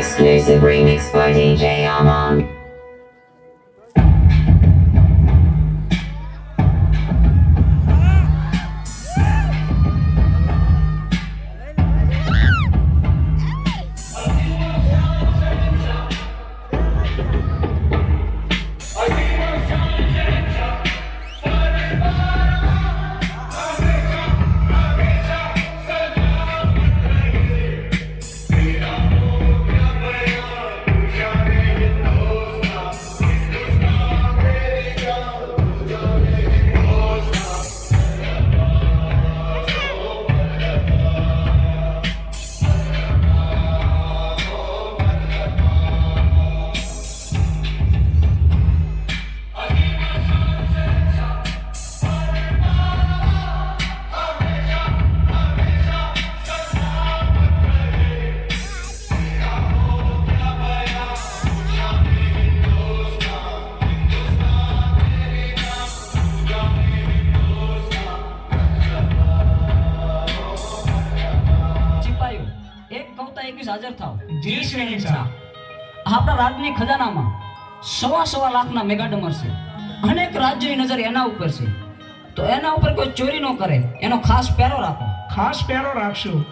Exclusive remix by DJ Aman. હાજર થાવ જી શહેનશાહ. આપણા રાજની ખજાનામાં 1.25 લાખના મેગાડમર છે. અનેક રાજ્યોની નજર એના ઉપર છે, તો એના ઉપર કોઈ ચોરી ન કરે એનો ખાસ પહેરો રાખો. ખાસ પહેરો રાખશું.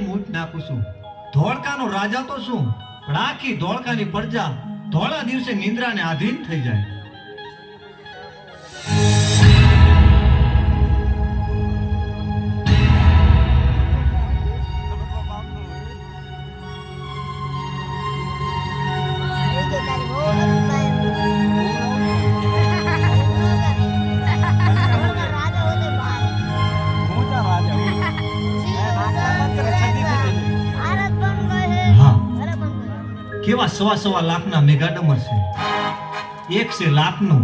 મૂઠ નાખું છું. ધોળકાનો રાજા તો શું, પણ આખી ધોળકાની પ્રજા ધોળા દિવસે નિંદ્રાને આધીન થઈ જાય. કેવા 1.25 લાખના મેગાડમર છે. એક છે લાખનું